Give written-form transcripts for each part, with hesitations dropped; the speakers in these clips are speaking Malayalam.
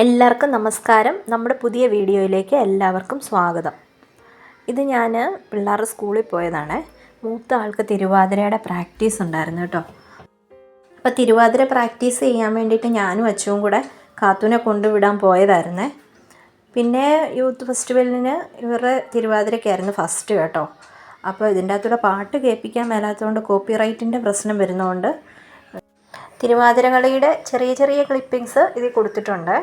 എല്ലാവർക്കും നമസ്കാരം. നമ്മുടെ പുതിയ വീഡിയോയിലേക്ക് എല്ലാവർക്കും സ്വാഗതം. ഇത് ഞാൻ പിള്ളേരുടെ സ്കൂളിൽ പോയതാണ്. മൂത്ത ആൾക്ക് തിരുവാതിരയുടെ പ്രാക്ടീസ് ഉണ്ടായിരുന്നു കേട്ടോ. അപ്പോൾ തിരുവാതിര പ്രാക്ടീസ് ചെയ്യാൻ വേണ്ടിയിട്ട് ഞാനും അച്ഛനും കൂടെ കാത്തൂനെ കൊണ്ടുവിടാൻ പോയതായിരുന്നേ. പിന്നെ യൂത്ത് ഫെസ്റ്റിവലിന് ഇവരുടെ തിരുവാതിരയ്ക്കായിരുന്നു ഫസ്റ്റ് കേട്ടോ. അപ്പോൾ ഇതിൻ്റെ അകത്തൂടെ പാട്ട് കേൾപ്പിക്കാൻ മേലാത്തതുകൊണ്ട് കോപ്പിറൈറ്റിൻ്റെ പ്രശ്നം വരുന്നതുകൊണ്ട് തിരുവാതിര കളിയുടെ ചെറിയ ചെറിയ ക്ലിപ്പിങ്സ് ഇതിൽ കൊടുത്തിട്ടുണ്ട്.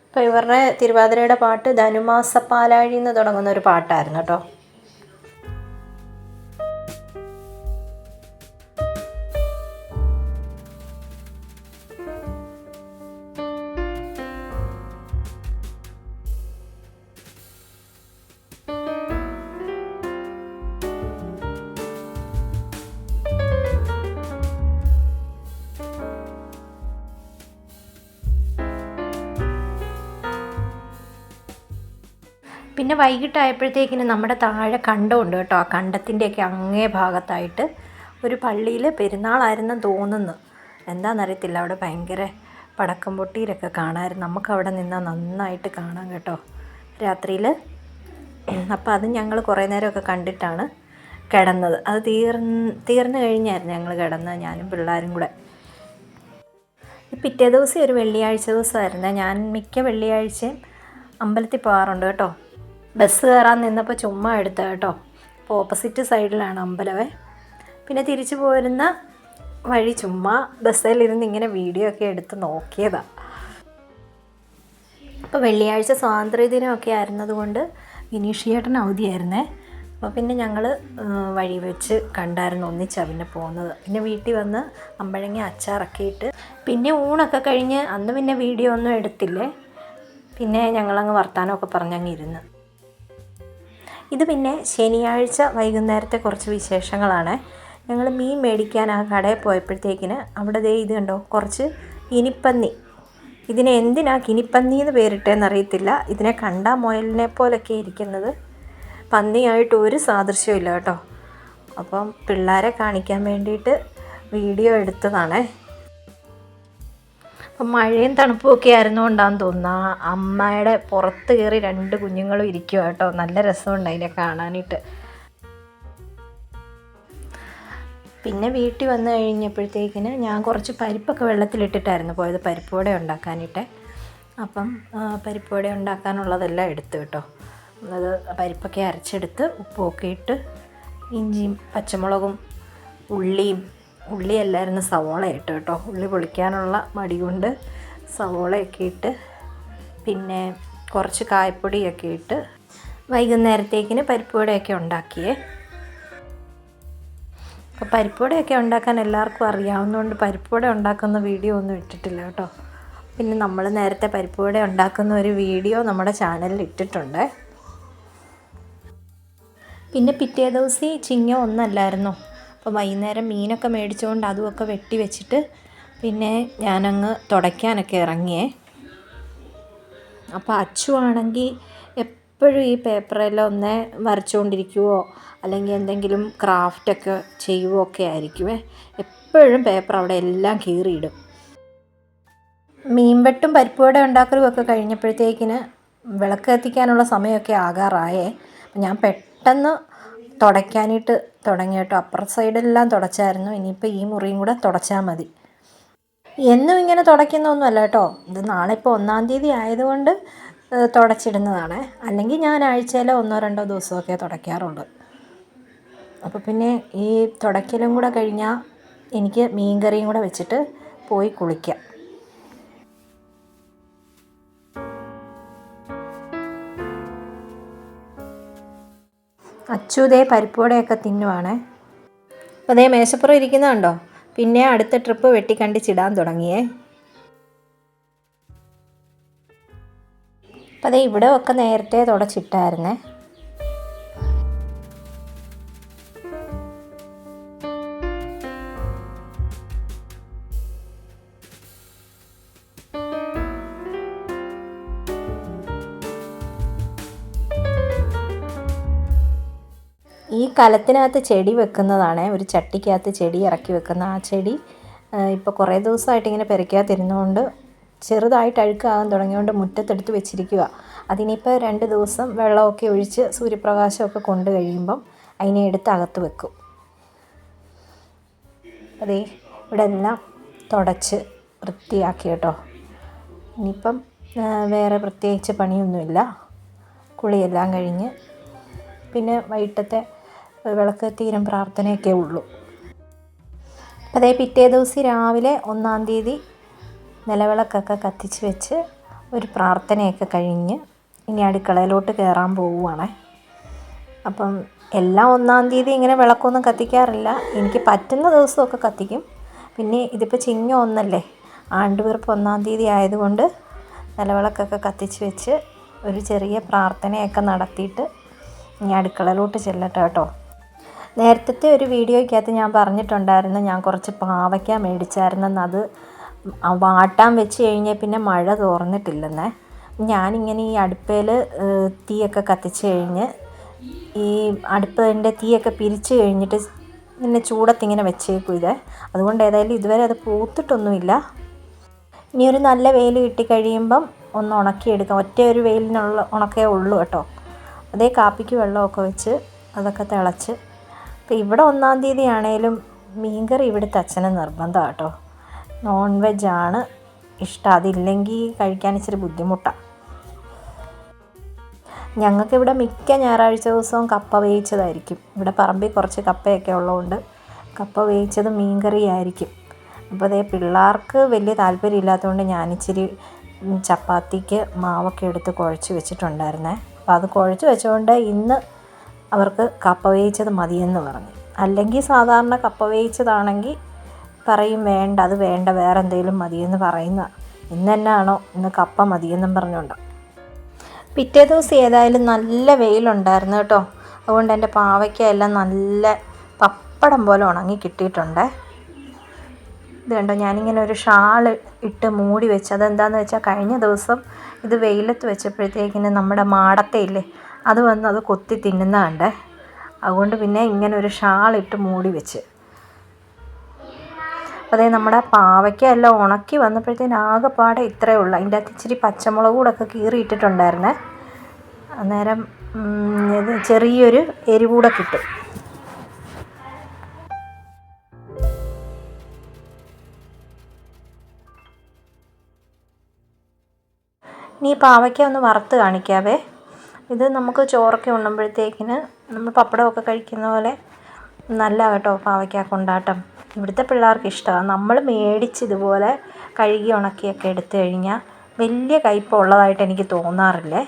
അപ്പോൾ ഇവരുടെ തിരുവാതിരയുടെ പാട്ട് ധനുമാസപ്പാലാഴി എന്ന് തുടങ്ങുന്ന ഒരു പാട്ടായിരുന്നു കേട്ടോ. പിന്നെ വൈകിട്ടായപ്പോഴത്തേക്കിന് നമ്മുടെ താഴെ കണ്ടമുണ്ട് കേട്ടോ. ആ കണ്ടത്തിൻ്റെയൊക്കെ അങ്ങേ ഭാഗത്തായിട്ട് ഒരു പള്ളിയിൽ പെരുന്നാളായിരുന്നെന്ന് തോന്നുന്നു. എന്താണെന്നറിയത്തില്ല, അവിടെ ഭയങ്കര പടക്കം പൊട്ടിയിലൊക്കെ കാണാമായിരുന്നു. നമുക്കവിടെ നിന്നാൽ നന്നായിട്ട് കാണാം കേട്ടോ രാത്രിയിൽ. അപ്പോൾ അത് ഞങ്ങൾ കുറേ നേരമൊക്കെ കണ്ടിട്ടാണ് കിടന്നത്. അത് തീർന്നു കഴിഞ്ഞായിരുന്നു ഞങ്ങൾ കിടന്നത്, ഞാനും പിള്ളേരും കൂടെ. പിറ്റേ ദിവസം ഒരു വെള്ളിയാഴ്ച ദിവസമായിരുന്നു. ഞാൻ മിക്ക വെള്ളിയാഴ്ചയും അമ്പലത്തിൽ പോകാറുണ്ട് കേട്ടോ. ബസ് കയറാൻ നിന്നപ്പോൾ ചുമ്മാ എടുത്ത കേട്ടോ. അപ്പോൾ ഓപ്പോസിറ്റ് സൈഡിലാണ് അമ്പലമേ. പിന്നെ തിരിച്ചു പോരുന്ന വഴി ചുമ്മാ ബസ്സിലിരുന്ന് ഇങ്ങനെ വീഡിയോ ഒക്കെ എടുത്ത് നോക്കിയതാണ്. അപ്പോൾ വെള്ളിയാഴ്ച സ്വാതന്ത്ര്യദിനമൊക്കെ ആയിരുന്നതുകൊണ്ട് വിനീഷിയേട്ടൻ അവധിയായിരുന്നേ. അപ്പോൾ പിന്നെ ഞങ്ങൾ വഴി വെച്ച് കണ്ടായിരുന്നു ഒന്നിച്ചാണ് പിന്നെ പോകുന്നത്. പിന്നെ വീട്ടിൽ വന്ന് അമ്പഴങ്ങ അച്ചാറൊക്കെ ഇട്ട് പിന്നെ ഊണൊക്കെ കഴിഞ്ഞ് അന്ന് പിന്നെ വീഡിയോ ഒന്നും എടുത്തില്ലേ. പിന്നെ ഞങ്ങളങ്ങ് വർത്താനമൊക്കെ പറഞ്ഞങ്ങ് ഇരുന്ന്. ഇത് പിന്നെ ശനിയാഴ്ച വൈകുന്നേരത്തെ കുറച്ച് വിശേഷങ്ങളാണ്. ഞങ്ങൾ മീൻ മേടിക്കാൻ ആ കടയിൽ പോയപ്പോഴത്തേക്കിന് അവിടെ ഇത് കണ്ടോ, കുറച്ച് കിനിപ്പന്നി. ഇതിനെ എന്തിനാ കിനിപ്പന്നി എന്ന് പേരിട്ടേന്ന് അറിയത്തില്ല. ഇതിനെ കണ്ടാൽ മുയലിനെ പോലൊക്കെ ഇരിക്കുന്നത്. പന്നിയായിട്ട് ഒരു സാദൃശ്യവും ഇല്ല കേട്ടോ. അപ്പം പിള്ളേരെ കാണിക്കാൻ വേണ്ടിയിട്ട് വീഡിയോ എടുത്തതാണേ. അപ്പം മഴയും തണുപ്പുമൊക്കെ ആയിരുന്നുകൊണ്ടാന്ന് തോന്നുന്നു അമ്മയുടെ പുറത്ത് കയറി 2 കുഞ്ഞുങ്ങളും ഇരിക്കുക കേട്ടോ. നല്ല രസമുണ്ട് അതിനെ കാണാനായിട്ട്. പിന്നെ വീട്ടിൽ വന്നു കഴിഞ്ഞപ്പോഴത്തേക്കിന് ഞാൻ കുറച്ച് പരിപ്പൊക്കെ വെള്ളത്തിലിട്ടിട്ടായിരുന്നു പോയത് പരിപ്പ് വട ഉണ്ടാക്കാനായിട്ട്. അപ്പം പരിപ്പ് വട ഉണ്ടാക്കാനുള്ളതെല്ലാം എടുത്തു കേട്ടോ. അത് പരിപ്പൊക്കെ അരച്ചെടുത്ത് ഉപ്പുമൊക്കെ ഇട്ട് ഇഞ്ചിയും പച്ചമുളകും ഉള്ളിയല്ലായിരുന്നു സവോള ഇട്ട് കേട്ടോ. ഉള്ളി പൊളിക്കാനുള്ള മടി കൊണ്ട് സവോളയൊക്കെ ഇട്ട് പിന്നെ കുറച്ച് കായപ്പൊടിയൊക്കെ ഇട്ട് വൈകുന്നേരത്തേക്കിന് പരിപ്പ് വടയൊക്കെ ഉണ്ടാക്കിയേ. അപ്പോൾ പരിപ്പ് വടയൊക്കെ ഉണ്ടാക്കാൻ എല്ലാവർക്കും അറിയാവുന്നതുകൊണ്ട് പരിപ്പ് വട ഉണ്ടാക്കുന്ന വീഡിയോ ഒന്നും ഇട്ടിട്ടില്ല കേട്ടോ. പിന്നെ നമ്മൾ നേരത്തെ പരിപ്പ് വട ഉണ്ടാക്കുന്ന ഒരു വീഡിയോ നമ്മുടെ ചാനലിൽ ഇട്ടിട്ടുണ്ട്. പിന്നെ പിറ്റേ ദിവസം ചിങ്ങം ഒന്നല്ലായിരുന്നോ. അപ്പോൾ വൈകുന്നേരം മീനൊക്കെ മേടിച്ചുകൊണ്ട് അതുമൊക്കെ വെട്ടി വെച്ചിട്ട് പിന്നെ ഞാനങ്ങ് തുടയ്ക്കാനൊക്കെ ഇറങ്ങിയേ. അപ്പോൾ അച്ചു ആണെങ്കിൽ എപ്പോഴും ഈ പേപ്പറെല്ലാം ഒന്ന് വരച്ചുകൊണ്ടിരിക്കുവോ അല്ലെങ്കിൽ എന്തെങ്കിലും ക്രാഫ്റ്റൊക്കെ ചെയ്യുവോ ഒക്കെ ആയിരിക്കുമേ. എപ്പോഴും പേപ്പർ അവിടെ എല്ലാം കീറിയിടും. മീൻ വെട്ടും പരിപ്പ് വട ഉണ്ടാക്കലും ഒക്കെ കഴിഞ്ഞപ്പോഴത്തേക്കിന് വിളക്ക് കത്തിക്കാനുള്ള സമയമൊക്കെ ആകാറായേ. ഞാൻ പെട്ടെന്ന് തുടയ്ക്കാനായിട്ട് തുടങ്ങി കേട്ടോ. അപ്പുറത്തെ സൈഡെല്ലാം തുടച്ചായിരുന്നു. ഇനിയിപ്പോൾ ഈ മുറിയും കൂടെ തുടച്ചാൽ മതി. എന്നും ഇങ്ങനെ തുടയ്ക്കുന്നൊന്നുമല്ല കേട്ടോ. ഇത് നാളെ ഇപ്പോൾ 1-ാം തീയതി ആയതുകൊണ്ട് തുടച്ചിടുന്നതാണ്. അല്ലെങ്കിൽ ഞാൻ ആഴ്ചയിൽ 1-2 ദിവസമൊക്കെ തുടയ്ക്കാറുള്ളൂ. അപ്പോൾ പിന്നെ ഈ തുടയ്ക്കലും കൂടെ കഴിഞ്ഞാൽ എനിക്ക് മീൻ കറിയും കൂടെ വെച്ചിട്ട് പോയി കുളിക്കാം. അച്ചുതേ പരിപ്പോടെയൊക്കെ തിന്നുവാണേ. അപ്പോൾ അതേ മേശപ്പുറം ഇരിക്കുന്നതുണ്ടോ. പിന്നെ അടുത്ത ട്രിപ്പ് വെട്ടിക്കണ്ടിച്ചിടാൻ തുടങ്ങിയേ. അപ്പോൾ അതേ ഇവിടെ ഒക്കെ നേരത്തെ തുടച്ചിട്ടായിരുന്നേ. ഈ കലത്തിനകത്ത് ചെടി വെക്കുന്നതാണ്. ഒരു ചട്ടിക്കകത്ത് ചെടി ഇറക്കി വെക്കുന്ന ആ ചെടി ഇപ്പോൾ കുറേ ദിവസമായിട്ട് ഇങ്ങനെ പെരയ്ക്കകത്തിരുന്നുകൊണ്ട് ചെറുതായിട്ട് അഴുക്കാകാൻ തുടങ്ങിയതുകൊണ്ട് മുറ്റത്തെടുത്ത് വെച്ചിരിക്കുക. അതിനിപ്പോൾ 2 ദിവസം വെള്ളമൊക്കെ ഒഴിച്ച് സൂര്യപ്രകാശമൊക്കെ കൊണ്ട് കഴിയുമ്പം അതിനെ എടുത്ത് അകത്ത് വെക്കും. അതേ ഇവിടെ എല്ലാം തുടച്ച് വൃത്തിയാക്കി കേട്ടോ. ഇനിയിപ്പം വേറെ പ്രത്യേകിച്ച് പണിയൊന്നുമില്ല. കുളിയെല്ലാം കഴിഞ്ഞ് പിന്നെ വൈകിട്ടത്തെ വിളക്ക് തീരം പ്രാർത്ഥനയൊക്കെ ഉള്ളൂ. അതേ പിറ്റേ ദിവസം രാവിലെ 1-ാം തീയതി നിലവിളക്കൊക്കെ കത്തിച്ച് വെച്ച് ഒരു പ്രാർത്ഥനയൊക്കെ കഴിഞ്ഞ് ഇനി അടുക്കളയിലോട്ട് കയറാൻ പോവുകയാണേ. അപ്പം എല്ലാം 1-ാം തീയതി ഇങ്ങനെ വിളക്കൊന്നും കത്തിക്കാറില്ല. എനിക്ക് പറ്റുന്ന ദിവസമൊക്കെ കത്തിക്കും. പിന്നെ ഇതിപ്പോൾ ചിങ്ങ 1 ആണ്ടുപിറപ്പ് 1-ാം തീയതി ആയതുകൊണ്ട് നിലവിളക്കൊക്കെ കത്തിച്ച് വെച്ച് ഒരു ചെറിയ പ്രാർത്ഥനയൊക്കെ നടത്തിയിട്ട് ഇനി അടുക്കളയിലോട്ട് ചെല്ലട്ടെ കേട്ടോ. നേരത്തെ ഒരു വീഡിയോയ്ക്കകത്ത് ഞാൻ പറഞ്ഞിട്ടുണ്ടായിരുന്നു ഞാൻ കുറച്ച് പാവയ്ക്ക മേടിച്ചായിരുന്നെന്ന്. അത് വാട്ടാൻ വെച്ച് കഴിഞ്ഞാൽ പിന്നെ മഴ തോർന്നിട്ടില്ലെന്നേ. ഞാനിങ്ങനെ ഈ അടുപ്പയിൽ തീയൊക്കെ കത്തിച്ച് കഴിഞ്ഞ് ഈ അടുപ്പിൻ്റെ തീയൊക്കെ പിരിച്ച് കഴിഞ്ഞിട്ട് ഇങ്ങനെ ചൂടത്തിങ്ങനെ വെച്ചേക്കും ഇത്. അതുകൊണ്ട് ഏതായാലും ഇതുവരെ അത് പൂത്തിട്ടൊന്നുമില്ല. ഇനി ഒരു നല്ല വെയിൽ കിട്ടിക്കഴിയുമ്പം ഒന്ന് ഉണക്കിയെടുക്കാം. ഒറ്റ ഒരു വെയിലിനുള്ള ഉണക്കേ ഉള്ളൂ കേട്ടോ. അതേ കാപ്പിക്ക് വെള്ളമൊക്കെ വെച്ച് അതൊക്കെ തിളച്ച്. അപ്പോൾ ഇവിടെ 1-ാം തീയതി ആണേലും മീൻകറി ഇവിടുത്തെ അച്ഛന് നിർബന്ധമാണ് കേട്ടോ. നോൺ വെജാണ് ഇഷ്ടം. അതില്ലെങ്കിൽ കഴിക്കാൻ ഇച്ചിരി ബുദ്ധിമുട്ടാണ്. ഞങ്ങൾക്കിവിടെ മിക്ക ഞായറാഴ്ച ദിവസവും കപ്പ വേവിച്ചതായിരിക്കും. ഇവിടെ പറമ്പിൽ കുറച്ച് കപ്പയൊക്കെ ഉള്ളതുകൊണ്ട് കപ്പ വേവിച്ചത് മീൻകറിയായിരിക്കും. അപ്പോൾ അതേ പിള്ളേർക്ക് വലിയ താല്പര്യം ഇല്ലാത്തതുകൊണ്ട് ഞാനിച്ചിരി ചപ്പാത്തിക്ക് മാവൊക്കെ എടുത്ത് കുഴച്ച് വെച്ചിട്ടുണ്ടായിരുന്നേ. അപ്പോൾ അത് കുഴച്ച് വെച്ചുകൊണ്ട് ഇന്ന് അവർക്ക് കപ്പ വേവിച്ചത് മതിയെന്ന് പറഞ്ഞു. അല്ലെങ്കിൽ സാധാരണ കപ്പ വേവിച്ചതാണെങ്കിൽ പറയും വേണ്ട, അത് വേണ്ട, വേറെ എന്തെങ്കിലും മതിയെന്ന് പറയുന്നതാണ്. ഇന്ന് തന്നെയാണോ ഇന്ന് കപ്പ മതിയെന്നും പറഞ്ഞുകൊണ്ട്. പിറ്റേ ദിവസം ഏതായാലും നല്ല വെയിലുണ്ടായിരുന്നു കേട്ടോ. അതുകൊണ്ട് എൻ്റെ പാവയ്ക്ക എല്ലാം നല്ല പപ്പടം പോലെ ഉണങ്ങി കിട്ടിയിട്ടുണ്ടേ. ഇത് കണ്ടോ, ഞാനിങ്ങനെ ഒരു ഷാൾ ഇട്ട് മൂടി വെച്ച്. അതെന്താണെന്ന് വെച്ചാൽ കഴിഞ്ഞ ദിവസം ഇത് വെയിലത്ത് വെച്ചപ്പോഴത്തേക്കിന് നമ്മുടെ മാടത്തയില്ലേ അത് വന്ന് അത് കൊത്തി തിന്നുന്നതുണ്ട്. അതുകൊണ്ട് പിന്നെ ഇങ്ങനെ ഒരു ഷാളിട്ട് മൂടി വെച്ച്. അതേ നമ്മുടെ പാവയ്ക്ക എല്ലാം ഉണക്കി വന്നപ്പോഴത്തേന് ആകെപ്പാടെ ഇത്രയേ ഉള്ളൂ. അതിൻ്റെ അകത്ത് ഇച്ചിരി പച്ചമുളക് കൂടൊക്കെ കീറിയിട്ടിട്ടുണ്ടായിരുന്നേ. അന്നേരം ഇത് ചെറിയൊരു എരിവൂടെ കിട്ടും. ഇനി പാവയ്ക്ക ഒന്ന് വറുത്ത് കാണിക്കാവേ. ഇത് നമുക്ക് ചോറൊക്കെ ഉണ്ണുമ്പോഴത്തേക്കിന് നമ്മൾ പപ്പടമൊക്കെ കഴിക്കുന്ന പോലെ നല്ല കേട്ടോ പാവയ്ക്ക കൊണ്ടാട്ടം. ഇവിടുത്തെ പിള്ളേർക്ക് ഇഷ്ടമാണ്. നമ്മൾ മേടിച്ച് ഇതുപോലെ കഴുകി ഉണക്കിയൊക്കെ എടുത്തു കഴിഞ്ഞാൽ വലിയ കയ്പ്പ് ഉള്ളതായിട്ട് എനിക്ക് തോന്നാറില്ലേ.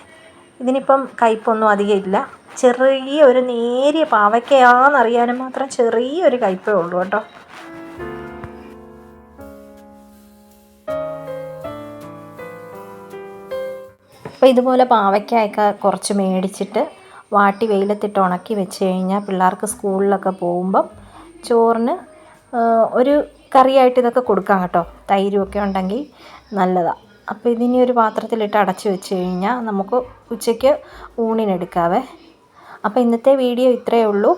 ഇതിനിപ്പം കയ്പ്പൊന്നും അധികം ഇല്ല. ചെറിയ ഒരു നേരിയ പാവയ്ക്കയാണെന്നറിയാനും മാത്രം ചെറിയൊരു കയ്പ്പേ ഉള്ളൂ കേട്ടോ. അപ്പോൾ ഇതുപോലെ പാവയ്ക്കയൊക്കെ കുറച്ച് മേടിച്ചിട്ട് വാട്ടി വെയിലത്തിട്ട് ഉണക്കി വെച്ച് കഴിഞ്ഞാൽ പിള്ളേർക്ക് സ്കൂളിലൊക്കെ പോകുമ്പം ചോറിന് ഒരു കറിയായിട്ട് ഇതൊക്കെ കൊടുക്കാം കേട്ടോ. തൈരുമൊക്കെ ഉണ്ടെങ്കിൽ നല്ലതാണ്. അപ്പോൾ ഇതിനി ഒരു പാത്രത്തിലിട്ട് അടച്ച് വെച്ച് കഴിഞ്ഞാൽ നമുക്ക് ഉച്ചയ്ക്ക് ഊണിനെടുക്കാവേ. അപ്പോൾ ഇന്നത്തെ വീഡിയോ ഇത്രയേ ഉള്ളൂ.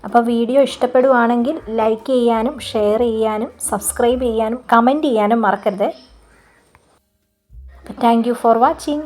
അപ്പോൾ വീഡിയോ ഇഷ്ടപ്പെടുവാണെങ്കിൽ ലൈക്ക് ചെയ്യാനും ഷെയർ ചെയ്യാനും സബ്സ്ക്രൈബ് ചെയ്യാനും കമൻറ്റ് ചെയ്യാനും മറക്കരുത്. Thank you for watching.